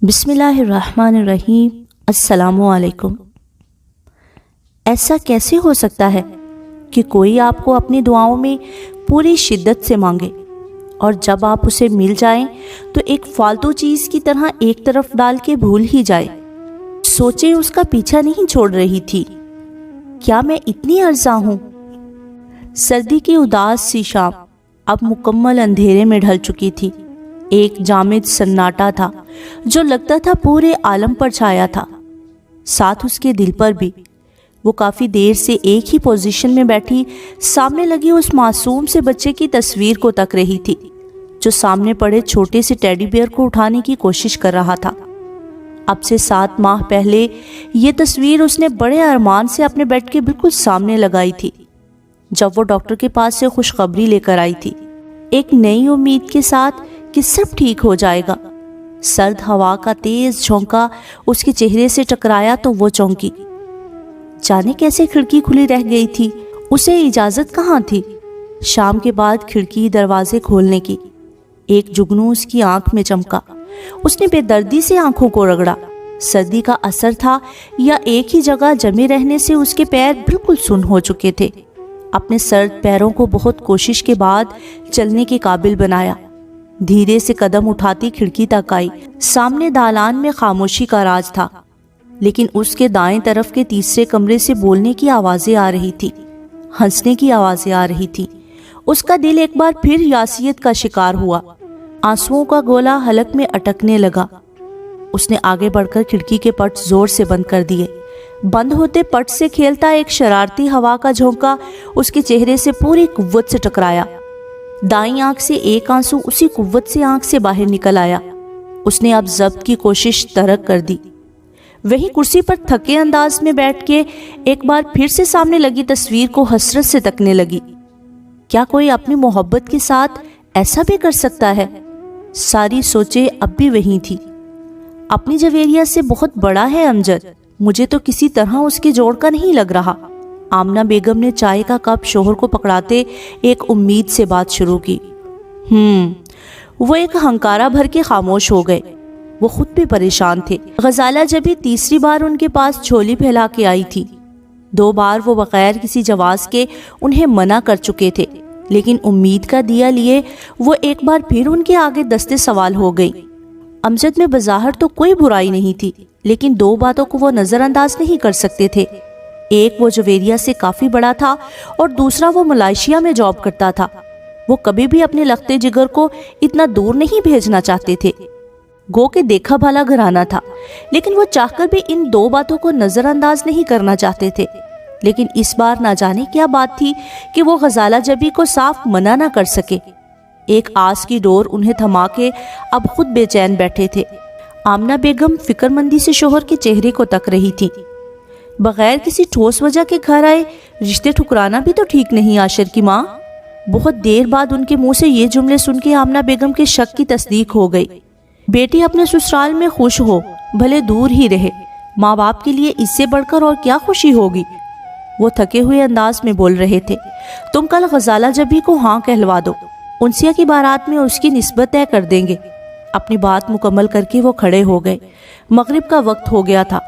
بسم اللہ الرحمن الرحیم۔ السلام علیکم۔ ایسا کیسے ہو سکتا ہے کہ کوئی آپ کو اپنی دعاؤں میں پوری شدت سے مانگے اور جب آپ اسے مل جائیں تو ایک فالتو چیز کی طرح ایک طرف ڈال کے بھول ہی جائے؟ سوچیں اس کا پیچھا نہیں چھوڑ رہی تھی۔ کیا میں اتنی ارزاں ہوں؟ سردی کی اداس سی شام اب مکمل اندھیرے میں ڈھل چکی تھی۔ ایک جامد سناٹا تھا جو لگتا تھا پورے عالم پر چھایا تھا، ساتھ اس کے دل پر بھی۔ وہ کافی دیر سے ایک ہی پوزیشن میں بیٹھی سامنے لگی اس معصوم سے بچے کی تصویر کو تک رہی تھی جو سامنے پڑے چھوٹے سے ٹیڈی بیئر کو اٹھانے کی کوشش کر رہا تھا۔ اب سے 7 ماہ پہلے یہ تصویر اس نے بڑے ارمان سے اپنے بیڈ کے بالکل سامنے لگائی تھی جب وہ ڈاکٹر کے پاس سے خوشخبری لے کر آئی تھی، ایک نئی امید کے ساتھ کہ سب ٹھیک ہو جائے گا۔ سرد ہوا کا تیز جھونکا اس کے چہرے سے ٹکرایا تو وہ چونکی۔ جانے کیسے کھڑکی کھلی رہ گئی تھی، اسے اجازت کہاں تھی شام کے بعد کھڑکی دروازے کھولنے کی؟ ایک جگنو اس کی آنکھ میں چمکا۔ اس نے بے دردی سے آنکھوں کو رگڑا۔ سردی کا اثر تھا یا ایک ہی جگہ جمے رہنے سے اس کے پیر بالکل سن ہو چکے تھے۔ اپنے سرد پیروں کو بہت کوشش کے بعد چلنے کے قابل بنایا۔ دھیرے سے قدم اٹھاتی کھڑکی تک آئی۔ سامنے دالان میں خاموشی کا راج تھا، لیکن اس کے دائیں طرف کے تیسرے کمرے سے بولنے کی آوازیں آ رہی تھی، ہنسنے کی آوازیں آ رہی تھی۔ اس کا دل ایک بار پھر یاسیت کا شکار ہوا۔ آنسوؤں کا گولا حلق میں اٹکنے لگا۔ اس نے آگے بڑھ کر کھڑکی کے پٹ زور سے بند کر دیے۔ بند ہوتے پٹ سے کھیلتا ایک شرارتی ہوا کا جھونکا اس کے چہرے سے پوری قوت سے ٹکرایا۔ دائیں آنکھ سے ایک آنسو اسی قوت سے آنکھ سے باہر نکل آیا۔ اس نے اب ضبط کی کوشش ترک کر دی۔ وہی کرسی پر تھکے انداز میں بیٹھ کے ایک بار پھر سے سامنے لگی تصویر کو حسرت سے تکنے لگی۔ کیا کوئی اپنی محبت کے ساتھ ایسا بھی کر سکتا ہے؟ ساری سوچیں اب بھی وہی تھی۔ اپنی جویریہ سے بہت بڑا ہے امجد، مجھے تو کسی طرح اس کے جوڑ کا نہیں لگ رہا۔ آمنہ بیگم نے چائے کا کپ شوہر کو پکڑاتے ایک امید سے بات شروع کی۔ وہ ایک ہنکارا بھر کے خاموش ہو گئے۔ وہ خود بھی پریشان تھے۔ غزالہ جبھی تیسری بار ان کے پاس جھولی پھیلا کے آئی تھی۔ 2 بار وہ بغیر کسی جواز کے انہیں منع کر چکے تھے، لیکن امید کا دیا لیے وہ ایک بار پھر ان کے آگے دستے سوال ہو گئی۔ امجد میں بظاہر تو کوئی برائی نہیں تھی، لیکن 2 باتوں کو وہ نظر انداز نہیں کر سکتے تھے۔ ایک وہ جویریہ سے کافی بڑا تھا اور دوسرا وہ ملائیشیا میں جاب کرتا تھا۔ وہ کبھی بھی اپنے لختے جگر کو اتنا دور نہیں بھیجنا چاہتے تھے۔ گو کہ دیکھا بھالا گھرانہ تھا، لیکن وہ چاہ کر بھی ان 2 باتوں کو نظر انداز نہیں کرنا چاہتے تھے۔ لیکن اس بار نہ جانے کیا بات تھی کہ وہ غزالہ جبی کو صاف منع نہ کر سکے۔ ایک آس کی ڈور انہیں تھما کے اب خود بے چین بیٹھے تھے۔ آمنہ بیگم فکر مندی سے شوہر کے چہرے کو تک رہی تھی۔ بغیر کسی ٹھوس وجہ کے گھر آئے رشتے ٹھکرانا بھی تو ٹھیک نہیں عاشر کی ماں۔ بہت دیر بعد ان کے منہ سے یہ جملے سن کے آمنہ بیگم کے شک کی تصدیق ہو گئی۔ بیٹی اپنے سسرال میں خوش ہو، بھلے دور ہی رہے، ماں باپ کے لیے اس سے بڑھ کر اور کیا خوشی ہوگی؟ وہ تھکے ہوئے انداز میں بول رہے تھے۔ تم کل غزالہ جبی کو ہاں کہلوا دو، انسیہ کی بارات میں اس کی نسبت طے کر دیں گے۔ اپنی بات مکمل کر کے وہ کھڑے ہو گئے۔ مغرب کا وقت ہو گیا تھا،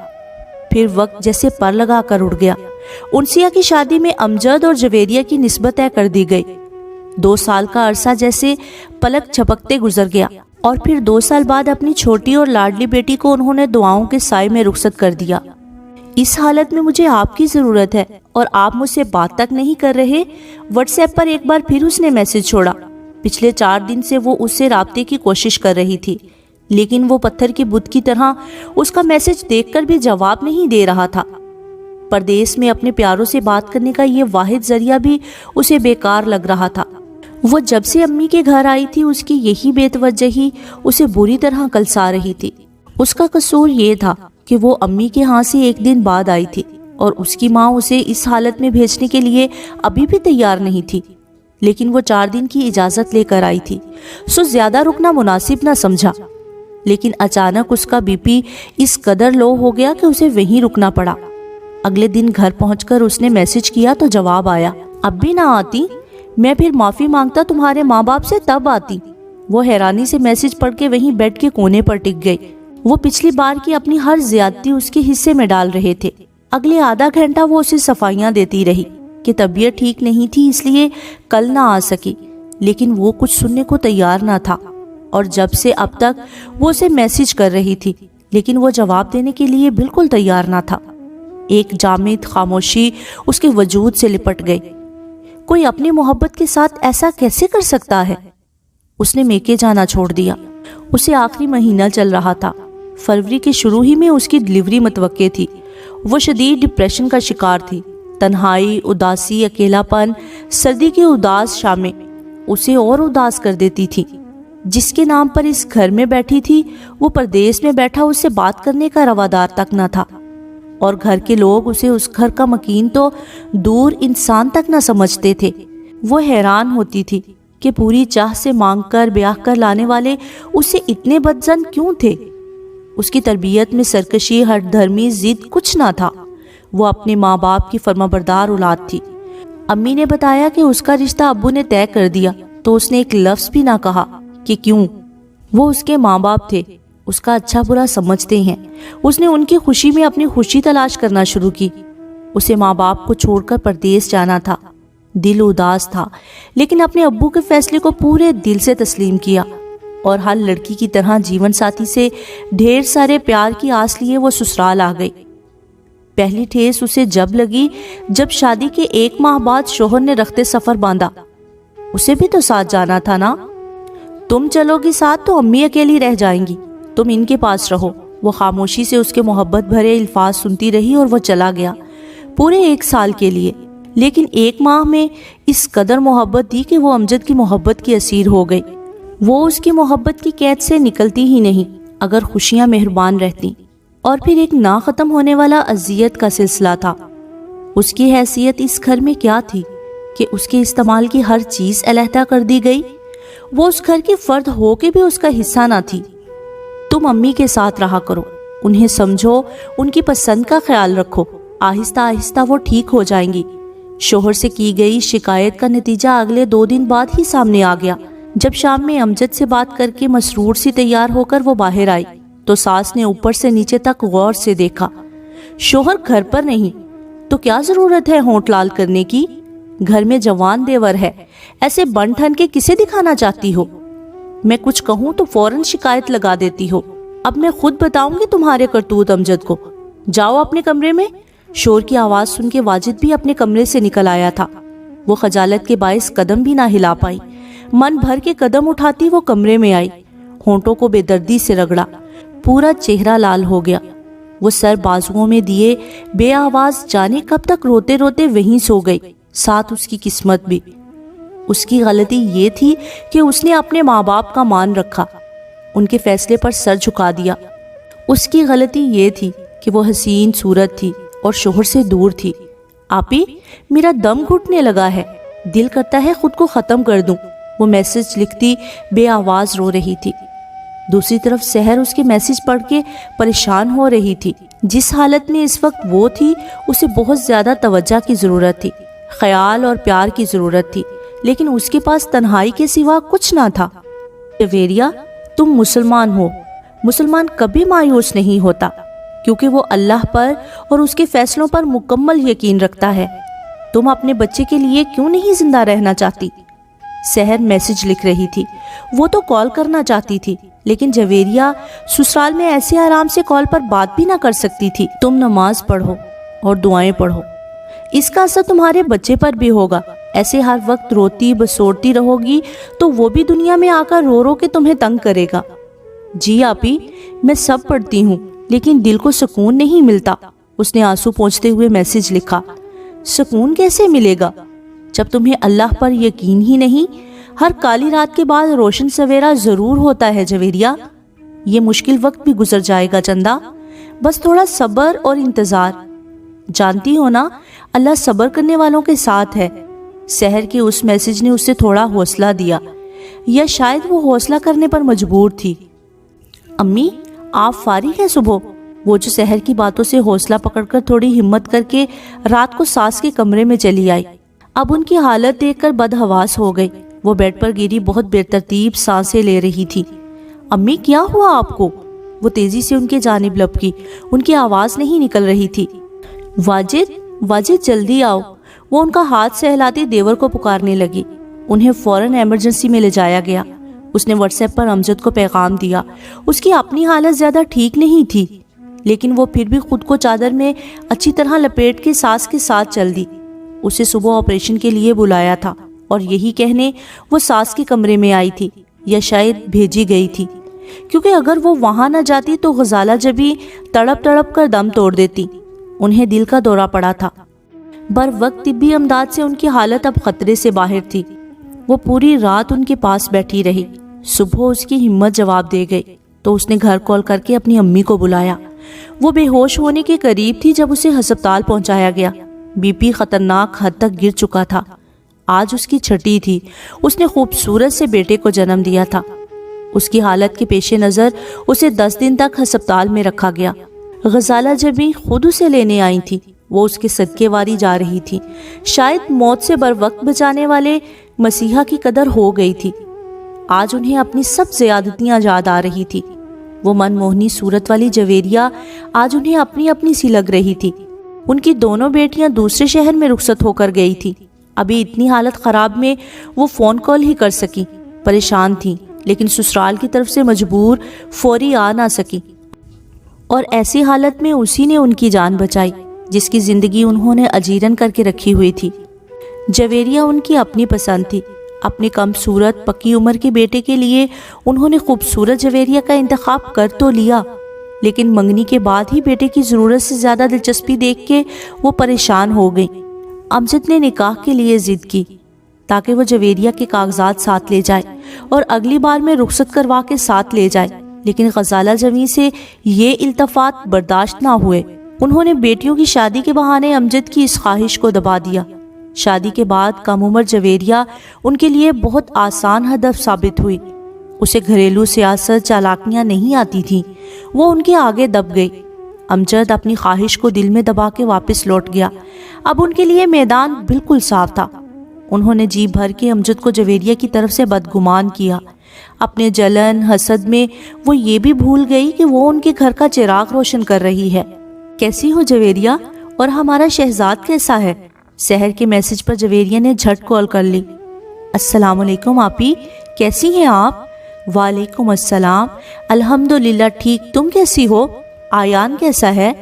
پھر وقت جیسے پر لگا کر اڑ گیا۔ انسیہ کی شادی میں امجد اور جویریہ کی نسبت طے کر دی گئی۔ 2 سال کا عرصہ جیسے پلک جھپکتے گزر گیا، اور پھر 2 سال بعد اپنی چھوٹی اور لاڈلی بیٹی کو انہوں نے دعاؤں کے سائے میں رخصت کر دیا۔ اس حالت میں مجھے آپ کی ضرورت ہے اور آپ مجھ سے بات تک نہیں کر رہے۔ واٹس ایپ پر ایک بار پھر اس نے میسج چھوڑا۔ پچھلے 4 دن سے وہ اس سے رابطے کی کوشش کر رہی تھی، لیکن وہ پتھر کی بت کی طرح اس کا میسج دیکھ کر بھی جواب نہیں دے رہا تھا۔ پردیس میں اپنے پیاروں سے بات کرنے کا یہ واحد ذریعہ بھی اسے بیکار لگ رہا تھا۔ وہ جب سے امی کے گھر آئی تھی اس کی یہی بے توجہی اسے بری طرح کلسا رہی تھی۔ اس کا قصور یہ تھا کہ وہ امی کے ہاں سے ایک دن بعد آئی تھی اور اس کی ماں اسے اس حالت میں بھیجنے کے لیے ابھی بھی تیار نہیں تھی، لیکن وہ 4 دن کی اجازت لے کر آئی تھی، سو زیادہ رکنا مناسب نہ سمجھا۔ لیکن اچانک اس کا بی پی اس قدر لو ہو گیا کہ اسے وہیں رکنا پڑا۔ اگلے دن گھر پہنچ کر اس نے میسج کیا تو جواب آیا، اب بھی نہ آتی؟ میں پھر معافی مانگتا تمہارے ماں باپ سے تب آتی۔ وہ حیرانی سے میسج پڑھ کے وہیں بیڈ کے کونے پر ٹک گئی۔ وہ پچھلی بار کی اپنی ہر زیادتی اس کے حصے میں ڈال رہے تھے۔ اگلے آدھا گھنٹہ وہ اسے صفائیاں دیتی رہی کہ طبیعت ٹھیک نہیں تھی اس لیے کل نہ آ سکی، لیکن وہ کچھ سننے کو تیار نہ تھا، اور جب سے اب تک وہ اسے میسج کر رہی تھی لیکن وہ جواب دینے کے لیے بالکل تیار نہ تھا۔ ایک جامد خاموشی اس کے وجود سے لپٹ گئی۔ کوئی اپنی محبت کے ساتھ ایسا کیسے کر سکتا ہے؟ اس نے میکے جانا چھوڑ دیا۔ اسے آخری مہینہ چل رہا تھا۔ فروری کے شروع ہی میں اس کی ڈلیوری متوقع تھی۔ وہ شدید ڈپریشن کا شکار تھی۔ تنہائی، اداسی، اکیلا پن، سردی کی اداس شامیں اسے اور اداس کر دیتی تھی۔ جس کے نام پر اس گھر میں بیٹھی تھی، وہ پردیس میں بیٹھا اس سے بات کرنے کا روادار تک نہ تھا، اور گھر کے لوگ اسے اس گھر کا مکین تو دور انسان تک نہ سمجھتے تھے۔ وہ حیران ہوتی تھی کہ پوری چاہ سے مانگ کر بیاہ کر لانے والے اسے اتنے بدظن کیوں تھے۔ اس کی تربیت میں سرکشی، ہٹ دھرمی، ضد کچھ نہ تھا۔ وہ اپنے ماں باپ کی فرمانبردار اولاد تھی۔ امی نے بتایا کہ اس کا رشتہ ابو نے طے کر دیا تو اس نے ایک لفظ بھی نہ کہا کہ کیوں۔ وہ اس کے ماں باپ تھے، اس کا اچھا برا سمجھتے ہیں۔ اس نے ان کی خوشی میں اپنی خوشی تلاش کرنا شروع کی۔ اسے ماں باپ کو چھوڑ کر پردیس جانا تھا۔ دل اداس تھا، لیکن اپنے ابو کے فیصلے کو پورے دل سے تسلیم کیا، اور ہر لڑکی کی طرح جیون ساتھی سے ڈھیر سارے پیار کی آس لیے وہ سسرال آ گئی۔ پہلی ٹھیس اسے جب لگی جب شادی کے 1 ماہ بعد شوہر نے رخت سفر باندھا۔ اسے بھی تو ساتھ جانا تھا نا۔ تم چلو گی ساتھ تو امی اکیلی رہ جائیں گی، تم ان کے پاس رہو۔ وہ خاموشی سے اس کے محبت بھرے الفاظ سنتی رہی اور وہ چلا گیا پورے 1 سال کے لیے، لیکن 1 ماہ میں اس قدر محبت دی کہ وہ امجد کی محبت کی اسیر ہو گئی۔ وہ اس کی محبت کی قید سے نکلتی ہی نہیں اگر خوشیاں مہربان رہتی۔ اور پھر ایک نہ ختم ہونے والا اذیت کا سلسلہ تھا۔ اس کی حیثیت اس گھر میں کیا تھی کہ اس کے استعمال کی ہر چیز علیحدہ کر دی گئی؟ وہ اس گھر کی فرد ہو کے بھی اس کا حصہ نہ تھی۔ تم امی کے ساتھ رہا کرو، انہیں سمجھو، ان کی پسند کا خیال رکھو، آہستہ آہستہ وہ ٹھیک ہو جائیں گی۔ شوہر سے کی گئی شکایت کا نتیجہ اگلے 2 دن بعد ہی سامنے آ گیا۔ جب شام میں امجد سے بات کر کے مسرور سی تیار ہو کر وہ باہر آئی تو ساس نے اوپر سے نیچے تک غور سے دیکھا۔ شوہر گھر پر نہیں تو کیا ضرورت ہے ہونٹ لال کرنے کی؟ گھر میں جوان دیور ہے، ایسے بن ٹھن کے کسے دکھانا چاہتی ہو؟ میں کچھ کہوں تو فوراً شکایت لگا دیتی ہو۔ اب میں خود بتاؤں گی تمہارے کرتوت امجد کو۔ جاؤ اپنے کمرے میں۔ شور کی آواز سن کے واجد بھی اپنے کمرے سے نکل آیا تھا۔ وہ خجالت کے باعث قدم بھی نہ ہلا پائی۔ من بھر کے قدم اٹھاتی وہ کمرے میں آئی، ہونٹوں کو بے دردی سے رگڑا، پورا چہرہ لال ہو گیا۔ وہ سر بازوؤں میں دیے بے آواز جانے کب تک روتے روتے وہیں سو گئی، ساتھ اس کی قسمت بھی۔ اس کی غلطی یہ تھی کہ اس نے اپنے ماں باپ کا مان رکھا، ان کے فیصلے پر سر جھکا دیا۔ اس کی غلطی یہ تھی کہ وہ حسین صورت تھی اور شوہر سے دور تھی۔ آپی، میرا دم گھٹنے لگا ہے، دل کرتا ہے خود کو ختم کر دوں۔ وہ میسج لکھتی بے آواز رو رہی تھی۔ دوسری طرف سحر اس کے میسج پڑھ کے پریشان ہو رہی تھی۔ جس حالت میں اس وقت وہ تھی، اسے بہت زیادہ توجہ کی ضرورت تھی، خیال اور پیار کی ضرورت تھی، لیکن اس کے پاس تنہائی کے سوا کچھ نہ تھا۔ جویریہ، تم مسلمان ہو۔ مسلمان کبھی مایوس نہیں ہوتا کیونکہ وہ اللہ پر اور اس کے فیصلوں پر مکمل یقین رکھتا ہے۔ تم اپنے بچے کے لیے کیوں نہیں زندہ رہنا چاہتی؟ سحر میسج لکھ رہی تھی۔ وہ تو کال کرنا چاہتی تھی، لیکن جویریہ سسرال میں ایسے آرام سے کال پر بات بھی نہ کر سکتی تھی۔ تم نماز پڑھو اور دعائیں پڑھو، اس کا اثر تمہارے بچے پر بھی ہوگا۔ ایسے ہر وقت روتی بسوڑتی رہو گی تو وہ بھی دنیا میں آ کر رو رو کے تمہیں تنگ کرے گا۔ جی آپی، میں سب پڑھتی ہوں، لیکن دل کو سکون نہیں ملتا۔ اس نے آنسو پونچھتے ہوئے میسج لکھا۔ سکون کیسے ملے گا جب تمہیں اللہ پر یقین ہی نہیں؟ ہر کالی رات کے بعد روشن سویرا ضرور ہوتا ہے جویریہ۔ یہ مشکل وقت بھی گزر جائے گا چندا، بس تھوڑا صبر اور انتظار۔ جانتی ہو نا، اللہ صبر کرنے والوں کے ساتھ ہے۔ سحر کے اس میسج نے اسے تھوڑا حوصلہ دیا، یا شاید وہ حوصلہ کرنے پر مجبور تھی۔ امی، آپ فارغ ہیں صبح؟ وہ جو سحر کی باتوں سے حوصلہ پکڑ کر تھوڑی ہمت کر کے رات کو ساس کے کمرے میں چلی آئی، اب ان کی حالت دیکھ کر بدحواس ہو گئی۔ وہ بیڈ پر گری بہت بے ترتیب سانسیں لے رہی تھی۔ امی، کیا ہوا آپ کو؟ وہ تیزی سے ان کے جانب لپکی، ان کی آواز نہیں نکل رہی تھی۔ واجد جلدی آؤ۔ وہ ان کا ہاتھ سہلاتی دیور کو پکارنے لگی۔ انہیں فوراً ایمرجنسی میں لے جایا گیا۔ اس نے واٹس ایپ پر امجد کو پیغام دیا۔ اس کی اپنی حالت زیادہ ٹھیک نہیں تھی، لیکن وہ پھر بھی خود کو چادر میں اچھی طرح لپیٹ کے ساس کے ساتھ چل دی۔ اسے صبح آپریشن کے لیے بلایا تھا اور یہی کہنے وہ ساس کے کمرے میں آئی تھی، یا شاید بھیجی گئی تھی، کیونکہ اگر وہ وہاں نہ جاتی تو غزالہ جبی تڑپ تڑپ کر دم توڑ دیتی۔ انہیں دل کا دورہ پڑا تھا۔ بر وقت طبی امداد سے ان کی حالت اب خطرے سے باہر تھی۔ وہ پوری رات ان کے پاس بیٹھی رہی۔ صبح اس کی ہمت جواب دے گئی تو اس نے گھر کال کر کے اپنی امی کو بلایا۔ وہ بے ہوش ہونے کے قریب تھی جب اسے ہسپتال پہنچایا گیا۔ بی پی خطرناک حد تک گر چکا تھا۔ آج اس کی چھٹی تھی۔ اس نے خوبصورت سے بیٹے کو جنم دیا تھا۔ اس کی حالت کے پیش نظر اسے 10 دن تک ہسپتال میں رکھا گیا۔ غزالہ جبی خود اسے لینے آئی تھی۔ وہ اس کے صدقے واری جا رہی تھی۔ شاید موت سے بر وقت بچانے والے مسیحا کی قدر ہو گئی تھی۔ آج انہیں اپنی سب زیادتیاں یاد آ رہی تھی۔ وہ من موہنی صورت والی جویریہ آج انہیں اپنی اپنی سی لگ رہی تھی۔ ان کی دونوں بیٹیاں دوسرے شہر میں رخصت ہو کر گئی تھی۔ ابھی اتنی حالت خراب میں وہ فون کال ہی کر سکی۔ پریشان تھی، لیکن سسرال کی طرف سے مجبور فوری آ نہ سکی، اور ایسی حالت میں اسی نے ان کی جان بچائی جس کی زندگی انہوں نے اجیرن کر کے رکھی ہوئی تھی۔ جویریہ ان کی اپنی پسند تھی۔ اپنے کم صورت پکی عمر کے بیٹے کے لیے انہوں نے خوبصورت جویریہ کا انتخاب کر تو لیا، لیکن منگنی کے بعد ہی بیٹے کی ضرورت سے زیادہ دلچسپی دیکھ کے وہ پریشان ہو گئی۔ امجد نے نکاح کے لیے ضد کی تاکہ وہ جویریہ کے کاغذات ساتھ لے جائے اور اگلی بار میں رخصت کروا کے ساتھ لے جائے، لیکن غزالہ جمی سے یہ التفات برداشت نہ ہوئے۔ انہوں نے بیٹیوں کی شادی کے بہانے امجد کی اس خواہش کو دبا دیا۔ شادی کے بعد کم عمر جویریہ ان کے لیے بہت آسان ہدف ثابت ہوئی۔ اسے گھریلو سیاست چالاکیاں نہیں آتی تھیں، وہ ان کے آگے دب گئی۔ امجد اپنی خواہش کو دل میں دبا کے واپس لوٹ گیا۔ اب ان کے لیے میدان بالکل صاف تھا۔ انہوں نے جی بھر کے امجد کو جویریہ کی طرف سے بدگمان کیا۔ اپنے جلن حسد میں وہ یہ بھی بھول گئی کہ وہ ان کے گھر کا چراغ روشن کر رہی ہے۔ کیسی ہو جویریہ؟ اور ہمارا شہزاد کیسا ہے؟ سحر کے میسج پر جویریہ نے جھٹ کال کر لی۔ السلام علیکم آپی، کیسی ہیں آپ؟ وعلیکم السلام، الحمدللہ ٹھیک، تم کیسی ہو؟ آیان کیسا ہے؟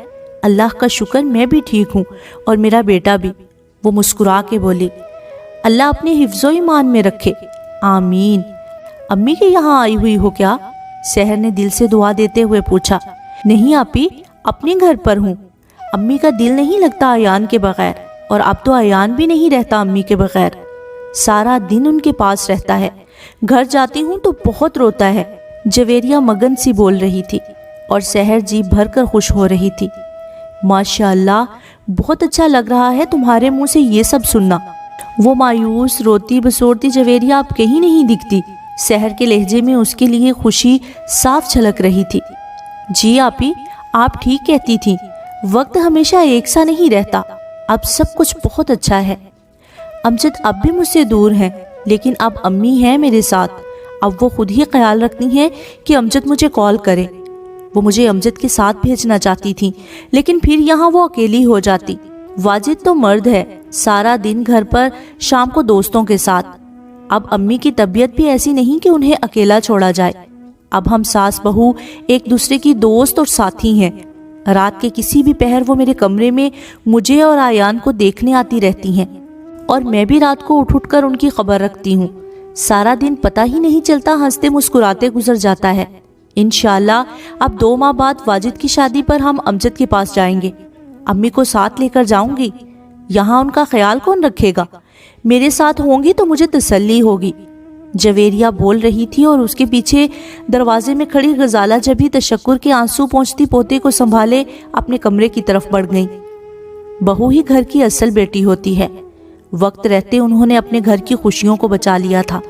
اللہ کا شکر میں بھی ٹھیک ہوں، اور میرا بیٹا بھی، وہ مسکرا کے بولی۔ اللہ اپنے حفظ و ایمان میں رکھے، آمین۔ امی کے یہاں آئی ہوئی ہو کیا؟ سحر نے دل سے دعا دیتے ہوئے پوچھا۔ نہیں آپی، اپنے گھر پر ہوں۔ امی کا دل نہیں لگتا آیان کے بغیر، اور اب تو آیان بھی نہیں رہتا امی کے بغیر۔ سارا دن ان کے پاس رہتا ہے، گھر جاتی ہوں تو بہت روتا ہے۔ جویریہ مگن سی بول رہی تھی اور سحر جی بھر کر خوش ہو رہی تھی۔ ماشاءاللہ، بہت اچھا لگ رہا ہے تمہارے منہ سے یہ سب سننا۔ وہ مایوس روتی بسورتی جویریہ اب کہیں نہیں دکھتی۔ سحر کے لہجے میں اس کے لیے خوشی صاف جھلک رہی تھی۔ جی آپی، آپ ٹھیک کہتی تھیں، وقت ہمیشہ ایک سا نہیں رہتا، اب سب کچھ بہت اچھا ہے۔ امجد اب بھی مجھ سے دور ہیں، لیکن اب امی ہیں میرے ساتھ۔ اب وہ خود ہی خیال رکھتی ہیں کہ امجد مجھے کال کرے۔ وہ مجھے امجد کے ساتھ بھیجنا چاہتی تھی، لیکن پھر یہاں وہ اکیلی ہو جاتی۔ واجد تو مرد ہے، سارا دن گھر پر، شام کو دوستوں کے ساتھ۔ اب امی کی طبیعت بھی ایسی نہیں کہ انہیں اکیلا چھوڑا جائے۔ اب ہم ساس بہو ایک دوسرے کی دوست اور ساتھی ہیں۔ رات کے کسی بھی پہر وہ میرے کمرے میں مجھے اور آیان کو دیکھنے آتی رہتی ہیں، اور میں بھی رات کو اٹھ کر ان کی خبر رکھتی ہوں۔ سارا دن پتہ ہی نہیں چلتا، ہنستے مسکراتے گزر جاتا ہے۔ انشاءاللہ اب 2 ماہ بعد واجد کی شادی پر ہم امجد کے پاس جائیں گے۔ امی کو ساتھ لے کر جاؤں گی، یہاں ان کا خیال کون رکھے گا؟ میرے ساتھ ہوں گی تو مجھے تسلی ہوگی۔ جویریہ بول رہی تھی اور اس کے پیچھے دروازے میں کھڑی غزالہ جبھی تشکر کے آنسو پہنچتی پوتے کو سنبھالے اپنے کمرے کی طرف بڑھ گئیں۔ بہو ہی گھر کی اصل بیٹی ہوتی ہے۔ وقت رہتے انہوں نے اپنے گھر کی خوشیوں کو بچا لیا تھا۔